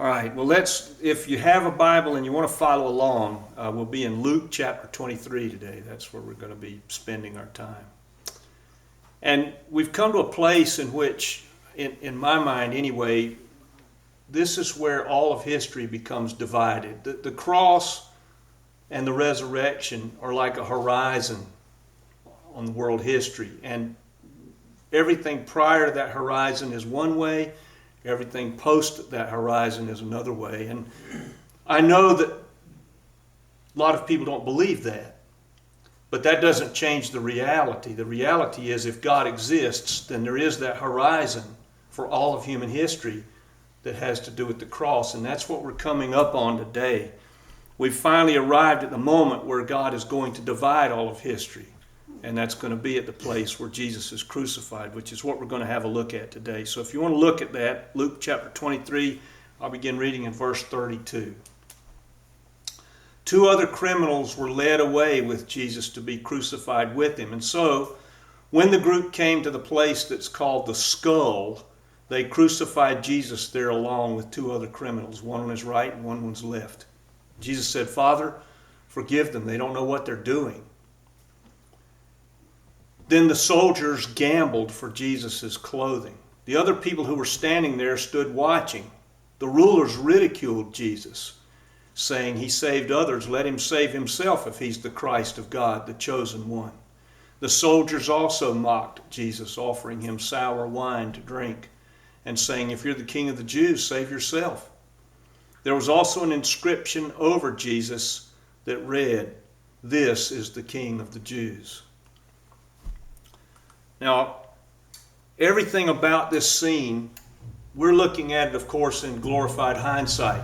All right, well, if you have a Bible and you want to follow along, we'll be in Luke chapter 23 today. That's where we're going to be spending our time. And we've come to a place in which, in my mind anyway, this is where all of history becomes divided. The cross and the resurrection are like a horizon on the world history. And everything prior to that horizon is one way. Everything post that horizon is another way. And I know that a lot of people don't believe that. But that doesn't change the reality. The reality is if God exists, then there is that horizon for all of human history that has to do with the cross. And that's what we're coming up on today. We've finally arrived at the moment where God is going to divide all of history. And that's going to be at the place where Jesus is crucified, which is what we're going to have a look at today. So if you want to look at that, Luke chapter 23, I'll begin reading in verse 32. 2 other criminals were led away with Jesus to be crucified with him. And so, when the group came to the place that's called the Skull, they crucified Jesus there along with 2 other criminals, one on his right and one on his left. Jesus said, "Father, forgive them. They don't know what they're doing." Then the soldiers gambled for Jesus' clothing. The other people who were standing there stood watching. The rulers ridiculed Jesus, saying, "He saved others. Let him save himself if he's the Christ of God, the chosen one." The soldiers also mocked Jesus, offering him sour wine to drink and saying, "If you're the king of the Jews, save yourself." There was also an inscription over Jesus that read, "This is the King of the Jews." Now, everything about this scene, we're looking at it, of course, in glorified hindsight.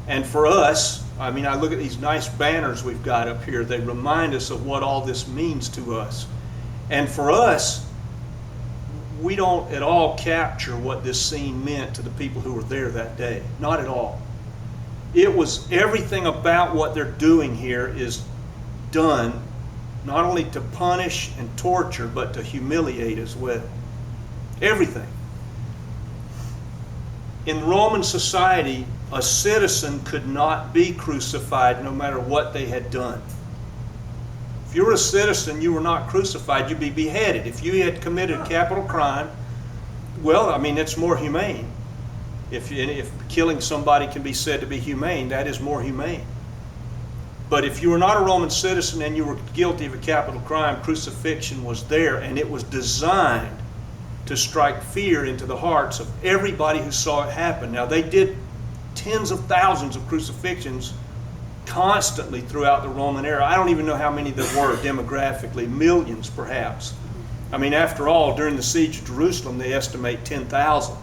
And for us, I look at these nice banners we've got up here. They remind us of what all this means to us. And for us, we don't at all capture what this scene meant to the people who were there that day. Not at all. It was everything about what they're doing here is done not only to punish and torture, but to humiliate as well. Everything. In Roman society, a citizen could not be crucified no matter what they had done. If you were a citizen, you were not crucified, you'd be beheaded. If you had committed a capital crime, it's more humane. If killing somebody can be said to be humane, that is more humane. But if you were not a Roman citizen and you were guilty of a capital crime, crucifixion was there, and it was designed to strike fear into the hearts of everybody who saw it happen. Now, they did tens of thousands of crucifixions constantly throughout the Roman era. I don't even know how many there were demographically, millions perhaps. After all, during the siege of Jerusalem, they estimate 10,000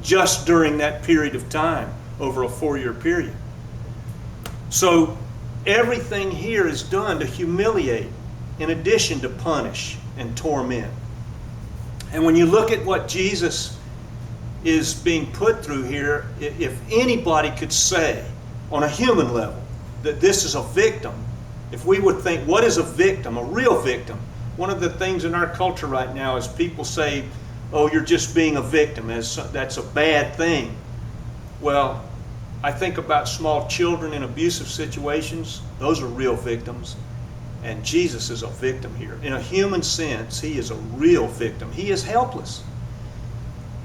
just during that period of time, over a 4-year period. So everything here is done to humiliate in addition to punish and torment. And when you look at what Jesus is being put through here, if anybody could say on a human level that this is a victim, if we would think, what is a victim, a real victim? One of the things in our culture right now is people say, "Oh, you're just being a victim, that's a bad thing." Well, I think about small children in abusive situations. Those are real victims. And Jesus is a victim here. In a human sense, he is a real victim. He is helpless.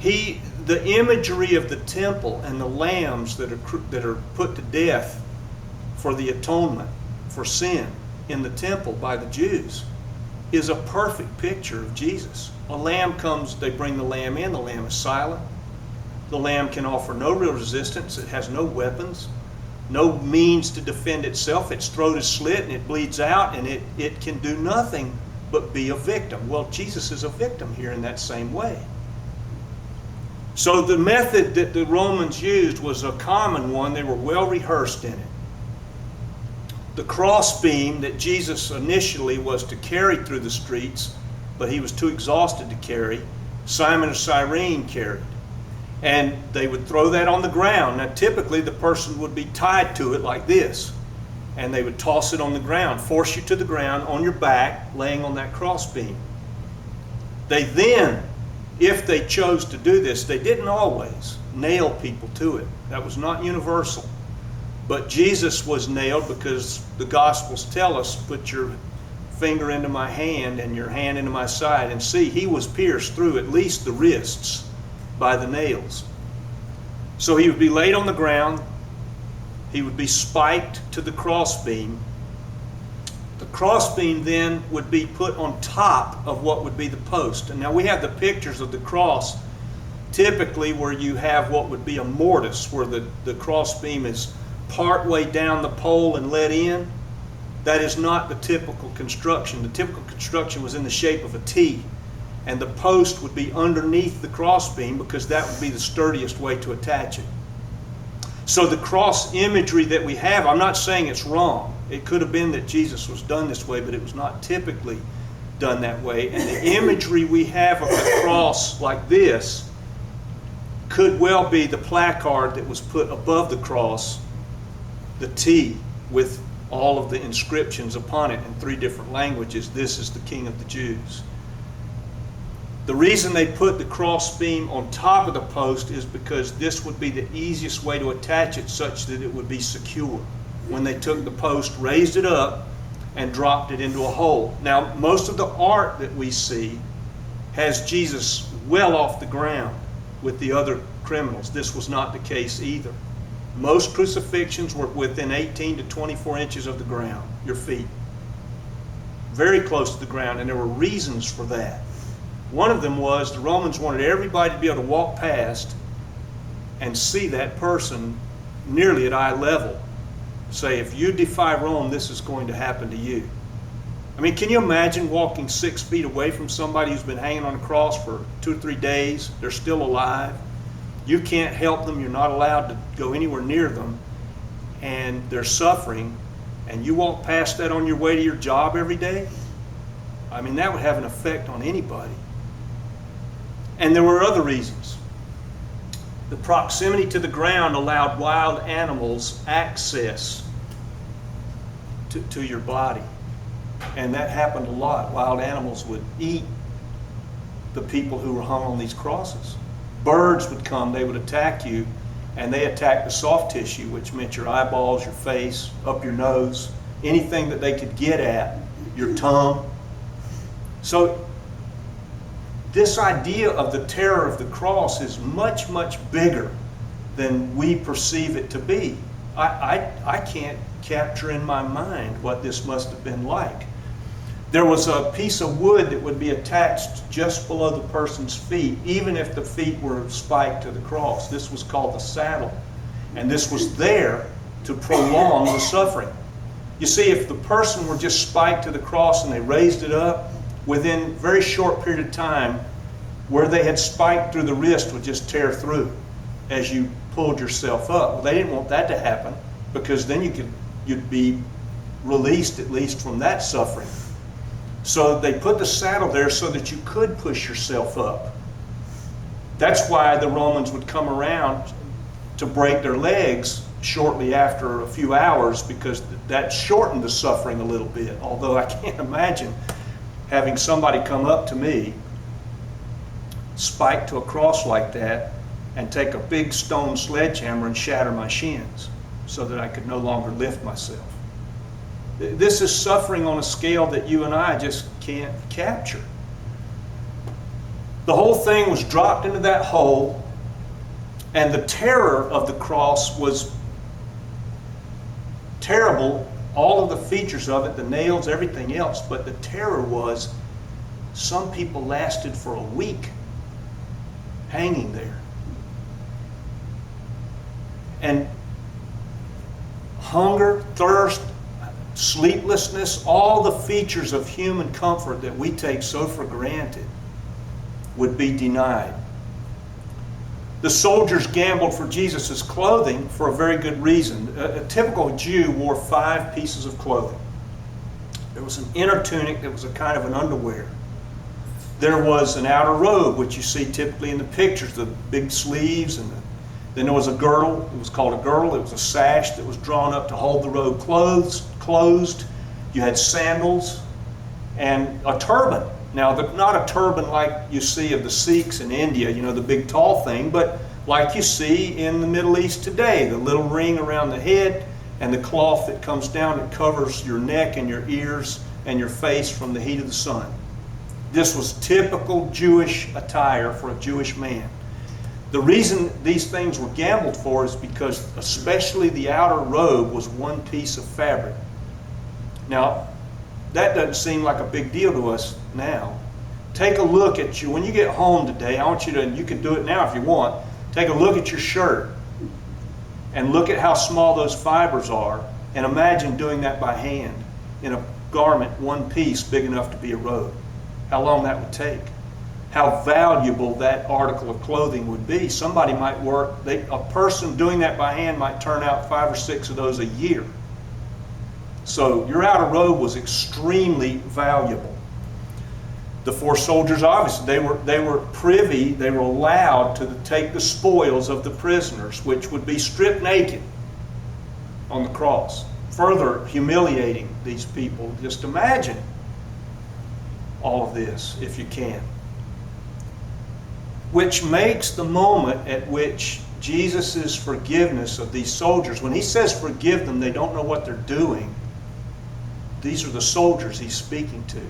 The imagery of the temple and the lambs that are put to death for the atonement for sin in the temple by the Jews is a perfect picture of Jesus. A lamb comes, they bring the lamb in, the lamb is silent. The lamb can offer no real resistance. It has no weapons, no means to defend itself. Its throat is slit and it bleeds out, and it can do nothing but be a victim. Well, Jesus is a victim here in that same way. So the method that the Romans used was a common one. They were well rehearsed in it. The crossbeam that Jesus initially was to carry through the streets, but he was too exhausted to carry, Simon of Cyrene carried. And they would throw that on the ground. Now, typically, the person would be tied to it like this. And they would toss it on the ground, force you to the ground on your back, laying on that crossbeam. They then, if they chose to do this, they didn't always, nail people to it. That was not universal. But Jesus was nailed because the Gospels tell us, put your finger into my hand and your hand into my side and see. He was pierced through at least the wrists by the nails. So he would be laid on the ground. He would be spiked to the crossbeam. The crossbeam then would be put on top of what would be the post. And now we have the pictures of the cross, typically where you have what would be a mortise, where the crossbeam is part way down the pole and let in. That is not the typical construction. The typical construction was in the shape of a T, and the post would be underneath the crossbeam because that would be the sturdiest way to attach it. So the cross imagery that we have, I'm not saying it's wrong. It could have been that Jesus was done this way, but it was not typically done that way. And the imagery we have of the cross like this could well be the placard that was put above the cross, the T, with all of the inscriptions upon it in 3 different languages. This is the King of the Jews. The reason they put the crossbeam on top of the post is because this would be the easiest way to attach it such that it would be secure. When they took the post, raised it up, and dropped it into a hole. Now, most of the art that we see has Jesus well off the ground with the other criminals. This was not the case either. Most crucifixions were within 18 to 24 inches of the ground, your feet. Very close to the ground, and there were reasons for that. One of them was the Romans wanted everybody to be able to walk past and see that person nearly at eye level. Say, if you defy Rome, this is going to happen to you. I mean, can you imagine walking 6 feet away from somebody who's been hanging on a cross for 2 or 3 days? They're still alive. You can't help them. You're not allowed to go anywhere near them. And they're suffering. And you walk past that on your way to your job every day? I mean, that would have an effect on anybody. And there were other reasons. The proximity to the ground allowed wild animals access to your body. And that happened a lot. Wild animals would eat the people who were hung on these crosses. Birds would come, they would attack you, and they attacked the soft tissue, which meant your eyeballs, your face, up your nose, anything that they could get at, your tongue. So this idea of the terror of the cross is much, much bigger than we perceive it to be. I can't capture in my mind what this must have been like. There was a piece of wood that would be attached just below the person's feet, even if the feet were spiked to the cross. This was called the saddle. And this was there to prolong the suffering. You see, if the person were just spiked to the cross and they raised it up, within a very short period of time, where they had spiked through the wrist would just tear through as you pulled yourself up. Well, they didn't want that to happen because then you'd be released at least from that suffering. So they put the saddle there so that you could push yourself up. That's why the Romans would come around to break their legs shortly after a few hours, because that shortened the suffering a little bit. Although I can't imagine having somebody come up to me, spike to a cross like that, and take a big stone sledgehammer and shatter my shins so that I could no longer lift myself. This is suffering on a scale that you and I just can't capture. The whole thing was dropped into that hole, and the terror of the cross was terrible, all of the features of it, the nails, everything else, but the terror was some people lasted for a week hanging there. And hunger, thirst, sleeplessness, all the features of human comfort that we take so for granted would be denied. The soldiers gambled for Jesus' clothing for a very good reason. A typical Jew wore 5 pieces of clothing. There was an inner tunic that was a kind of an underwear. There was an outer robe, which you see typically in the pictures, the big sleeves, and then there was a girdle. It was called a girdle. It was a sash that was drawn up to hold the robe closed. You had sandals and a turban. Now, not a turban like you see of the Sikhs in India, the big tall thing, but like you see in the Middle East today, the little ring around the head and the cloth that comes down that covers your neck and your ears and your face from the heat of the sun. This was typical Jewish attire for a Jewish man. The reason these things were gambled for is because especially the outer robe was one piece of fabric. Now, that doesn't seem like a big deal to us now. Take a look at you. When you get home today, I want you to, you can do it now if you want, take a look at your shirt and look at how small those fibers are, and imagine doing that by hand in a garment, one piece big enough to be a robe. How long that would take. How valuable that article of clothing would be. Somebody might work, a person doing that by hand might turn out 5 or 6 of those a year. So your outer robe was extremely valuable. The 4 soldiers, obviously, they were privy, they were allowed to take the spoils of the prisoners, which would be stripped naked on the cross, further humiliating these people. Just imagine all of this, if you can. Which makes the moment at which Jesus' forgiveness of these soldiers, when he says forgive them, they don't know what they're doing. These are the soldiers he's speaking to,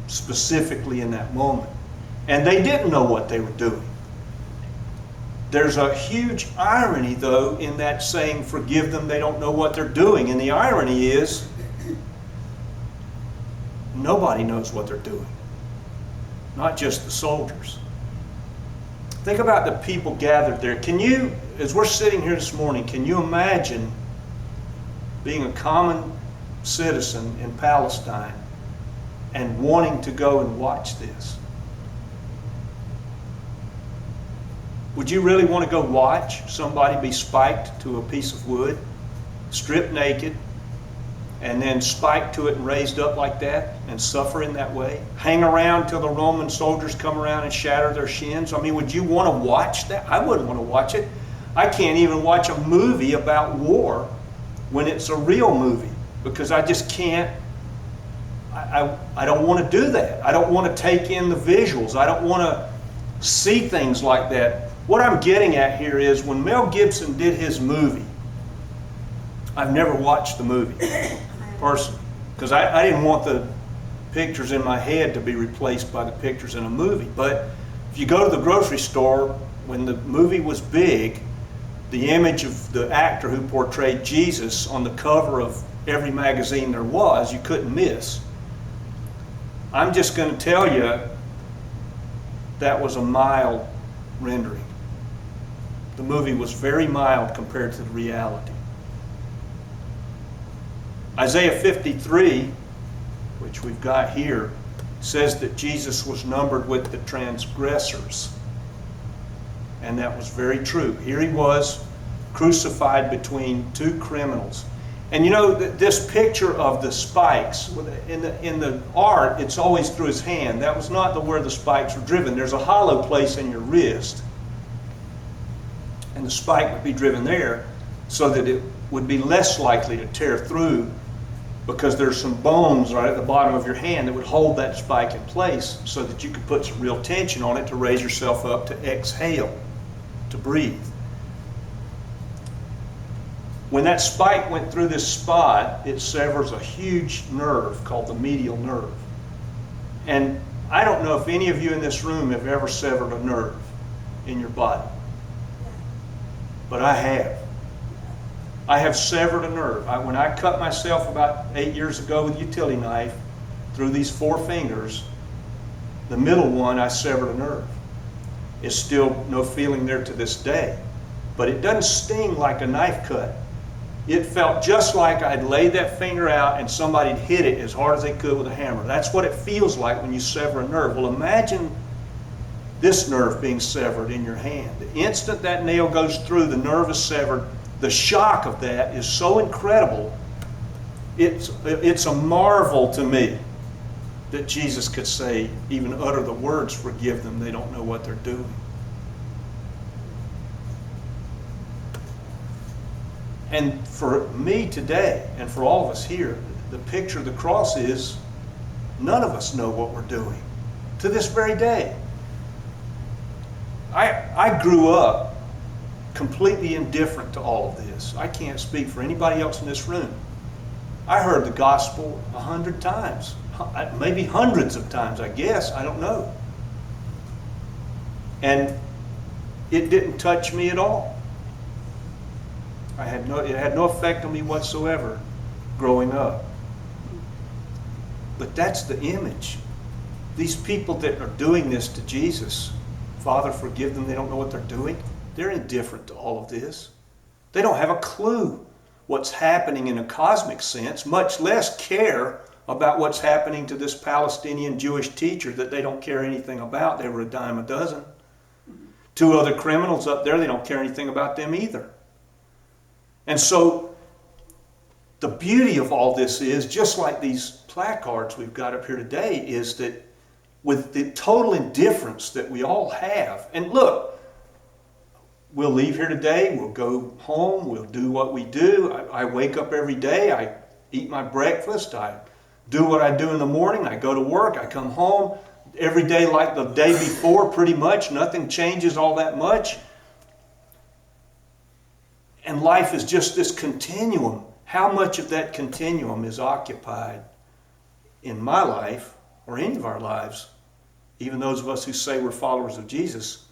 specifically in that moment. And they didn't know what they were doing. There's a huge irony, though, in that saying, forgive them, they don't know what they're doing. And the irony is, nobody knows what they're doing. Not just the soldiers. Think about the people gathered there. Can you, as we're sitting here this morning, can you imagine being a common citizen in Palestine and wanting to go and watch this? Would you really want to go watch somebody be spiked to a piece of wood, stripped naked, and then spiked to it and raised up like that and suffer in that way? Hang around till the Roman soldiers come around and shatter their shins? I mean, would you want to watch that? I wouldn't want to watch it. I can't even watch a movie about war when it's a real movie, because I just can't. I don't want to do that. I don't want to take in the visuals. I don't want to see things like that. What I'm getting at here is, when Mel Gibson did his movie, I've never watched the movie personally, because I didn't want the pictures in my head to be replaced by the pictures in a movie. But if you go to the grocery store, when the movie was big, the image of the actor who portrayed Jesus on the cover of every magazine there was, you couldn't miss. I'm just going to tell you, that was a mild rendering. The movie was very mild compared to the reality. Isaiah 53, which we've got here, says that Jesus was numbered with the transgressors. And that was very true. Here he was, crucified between 2 criminals. And you know, this picture of the spikes, in the art, it's always through his hand. That was not where the spikes were driven. There's a hollow place in your wrist, and the spike would be driven there so that it would be less likely to tear through, because there's some bones right at the bottom of your hand that would hold that spike in place so that you could put some real tension on it to raise yourself up to exhale, to breathe. When that spike went through this spot, it severs a huge nerve called the medial nerve. And I don't know if any of you in this room have ever severed a nerve in your body, but I have. I have severed a nerve. When I cut myself about 8 years ago with a utility knife through these 4 fingers, the middle one, I severed a nerve. It's still no feeling there to this day, but it doesn't sting like a knife cut. It felt just like I'd laid that finger out and somebody had hit it as hard as they could with a hammer. That's what it feels like when you sever a nerve. Well, imagine this nerve being severed in your hand. The instant that nail goes through, the nerve is severed. The shock of that is so incredible. It's a marvel to me that Jesus could say, even utter the words, forgive them, they don't know what they're doing. And for me today, and for all of us here, the picture of the cross is, none of us know what we're doing to this very day. I grew up completely indifferent to all of this. I can't speak for anybody else in this room. I heard the gospel 100 times, maybe hundreds of times, I guess. I don't know. And it didn't touch me at all. It had no effect on me whatsoever growing up. But that's the image. These people that are doing this to Jesus, Father, forgive them, they don't know what they're doing. They're indifferent to all of this. They don't have a clue what's happening in a cosmic sense, much less care about what's happening to this Palestinian Jewish teacher that they don't care anything about. They were a dime a dozen. 2 other criminals up there, they don't care anything about them either. And so the beauty of all this is, just like these placards we've got up here today, is that with the total indifference that we all have, and look, we'll leave here today, we'll go home, we'll do what we do. I wake up every day, I eat my breakfast, I do what I do in the morning, I go to work, I come home. Every day like the day before, pretty much. Nothing changes all that much. And life is just this continuum. How much of that continuum is occupied in my life, or any of our lives, even those of us who say we're followers of Jesus?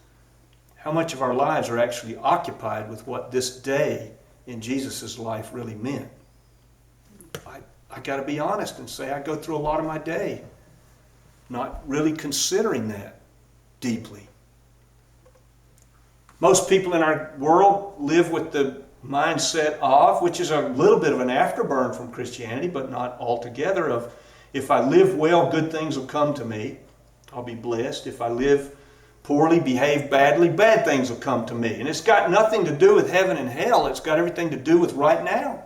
How much of our lives are actually occupied with what this day in Jesus' life really meant? I got to be honest and say I go through a lot of my day not really considering that deeply. Most people in our world live with the mindset of, which is a little bit of an afterburn from Christianity, but not altogether, of if I live well, good things will come to me. I'll be blessed. If I live poorly, behave badly, bad things will come to me. And it's got nothing to do with heaven and hell. It's got everything to do with right now.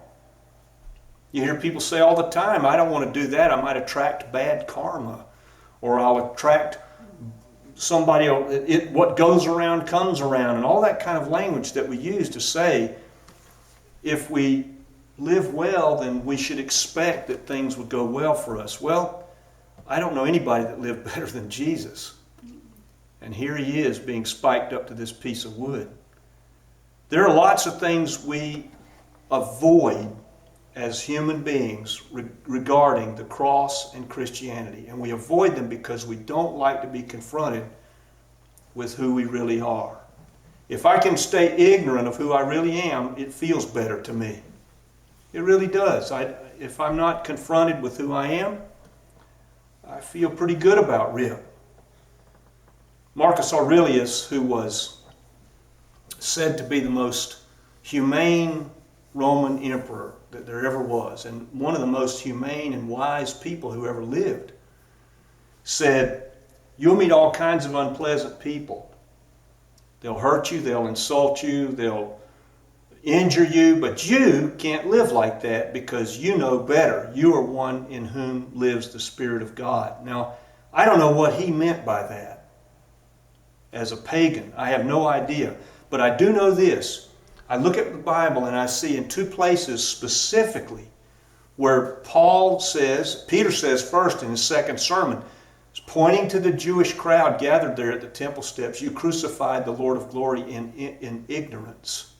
You hear people say all the time, I don't want to do that. I might attract bad karma. Or I'll attract somebody, what goes around comes around, and all that kind of language that we use to say, if we live well, then we should expect that things would go well for us. Well, I don't know anybody that lived better than Jesus. And here he is being spiked up to this piece of wood. There are lots of things we avoid as human beings regarding the cross and Christianity. And we avoid them because we don't like to be confronted with who we really are. If I can stay ignorant of who I really am, it feels better to me. It really does. If I'm not confronted with who I am, I feel pretty good about Rip. Marcus Aurelius, who was said to be the most humane Roman emperor that there ever was, and one of the most humane and wise people who ever lived, said, you'll meet all kinds of unpleasant people. They'll hurt you, they'll insult you, they'll injure you, but you can't live like that because you know better. You are one in whom lives the Spirit of God. Now, I don't know what he meant by that. As a pagan, I have no idea. But I do know this. I look at the Bible and I see in 2 places specifically where Peter says first in his second sermon, pointing to the Jewish crowd gathered there at the temple steps, you crucified the Lord of glory in ignorance.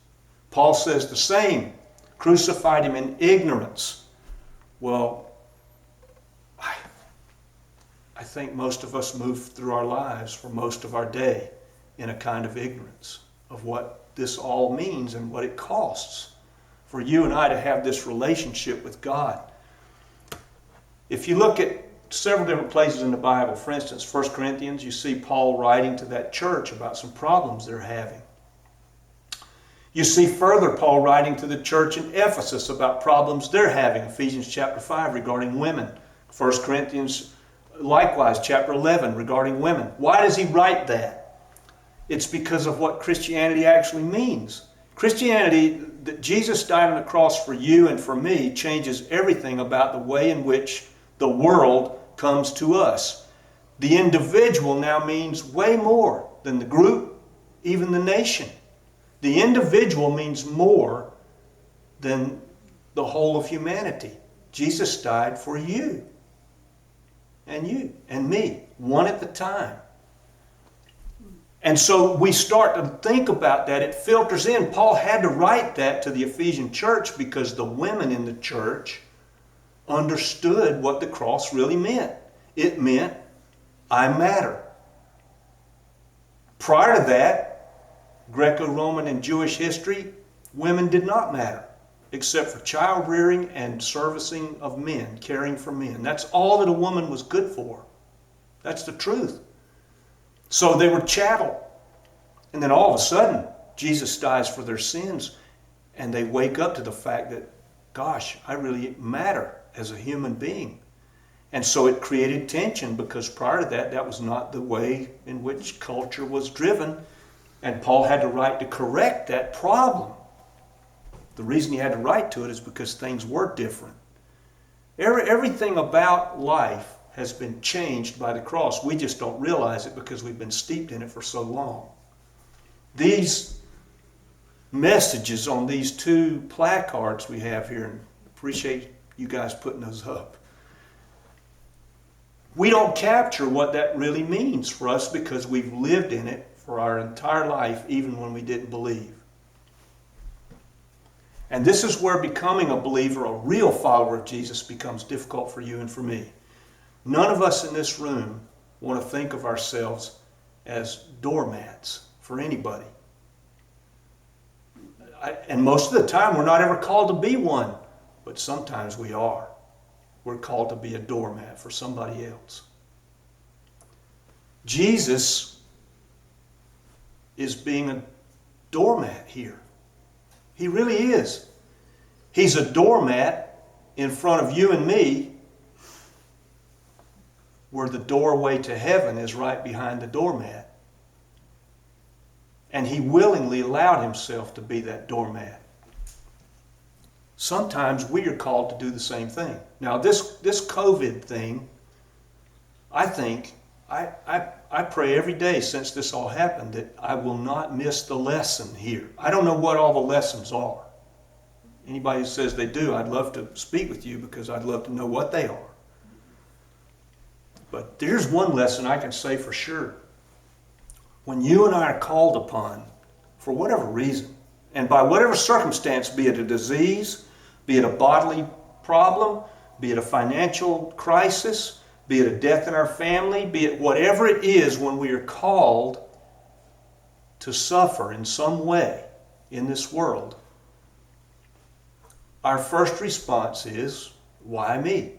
Paul says the same, crucified him in ignorance. Well, I think most of us move through our lives for most of our day in a kind of ignorance of what this all means and what it costs for you and I to have this relationship with God. If you look at several different places in the Bible, for instance, 1 Corinthians, you see Paul writing to that church about some problems they're having. You see further Paul writing to the church in Ephesus about problems they're having, Ephesians chapter 5 regarding women, 1 Corinthians likewise chapter 11 regarding women. Why does he write that? It's because of what Christianity actually means. Christianity, that Jesus died on the cross for you and for me, changes everything about the way in which the world comes to us. The individual now means way more than the group, even the nation. The individual means more than the whole of humanity. Jesus died for you and me, one at a time. And so we start to think about that. It filters in. Paul had to write that to the Ephesian church because the women in the church understood what the cross really meant. It meant, I matter. Prior to that, Greco-Roman and Jewish history, women did not matter, except for child rearing and servicing of men, caring for men. That's all that a woman was good for. That's the truth. So they were chattel. And then all of a sudden, Jesus dies for their sins, and they wake up to the fact that, gosh, I really matter as a human being. And so it created tension, because prior to that, that was not the way in which culture was driven. And Paul had to write to correct that problem. The reason he had to write to it is because things were different. Everything about life has been changed by the cross. We just don't realize it because we've been steeped in it for so long. These messages on these two placards we have here, and appreciate you guys putting those up. We don't capture what that really means for us because we've lived in it for our entire life, even when we didn't believe. And this is where becoming a believer, a real follower of Jesus, becomes difficult for you and for me. None of us in this room want to think of ourselves as doormats for anybody. And most of the time, we're not ever called to be one, but sometimes we are. We're called to be a doormat for somebody else. Jesus is being a doormat here. He really is. He's a doormat in front of you and me, where the doorway to heaven is right behind the doormat. And he willingly allowed himself to be that doormat. Sometimes we are called to do the same thing. Now this COVID thing, I think, I pray every day since this all happened that I will not miss the lesson here. I don't know what all the lessons are. Anybody who says they do, I'd love to speak with you because I'd love to know what they are. But there's one lesson I can say for sure. When you and I are called upon, for whatever reason, and by whatever circumstance, be it a disease, be it a bodily problem, be it a financial crisis, be it a death in our family, be it whatever it is, when we are called to suffer in some way in this world, our first response is, why me?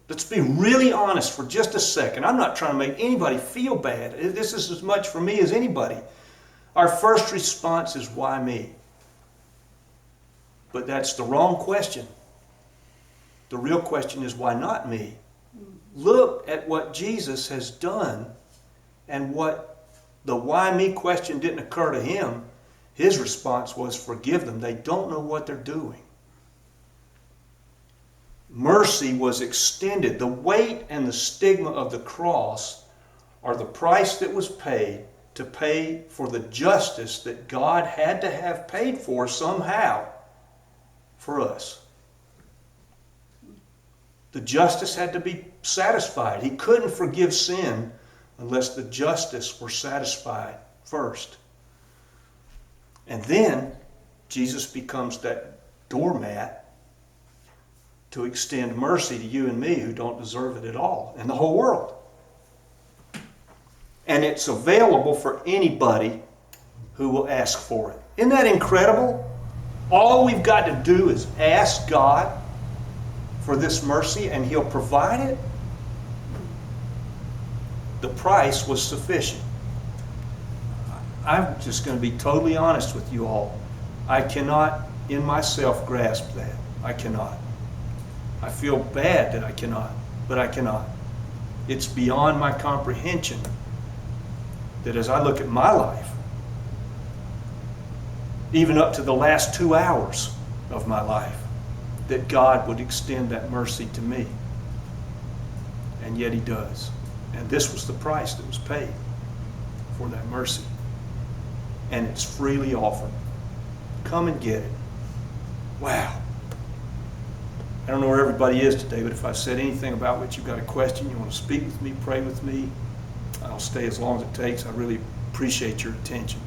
Let's be really honest for just a second. I'm not trying to make anybody feel bad. This is as much for me as anybody. Our first response is, why me? But that's the wrong question. The real question is, why not me? Look at what Jesus has done, and what the why me question didn't occur to him. His response was, forgive them. They don't know what they're doing. Mercy was extended. The weight and the stigma of the cross are the price that was paid to pay for the justice that God had to have paid for somehow for us. The justice had to be satisfied. He couldn't forgive sin unless the justice were satisfied first. And then Jesus becomes that doormat to extend mercy to you and me who don't deserve it at all, and the whole world. And it's available for anybody who will ask for it. Isn't that incredible? All we've got to do is ask God for this mercy, and He'll provide it. The price was sufficient. I'm just going to be totally honest with you all. I cannot in myself grasp that. I cannot. I feel bad that I cannot, but I cannot. It's beyond my comprehension that as I look at my life, even up to the last 2 hours of my life, that God would extend that mercy to me. And yet He does. And this was the price that was paid for that mercy. And it's freely offered. Come and get it. Wow. I don't know where everybody is today, but if I've said anything about which you've got a question, you want to speak with me, pray with me, I'll stay as long as it takes. I really appreciate your attention.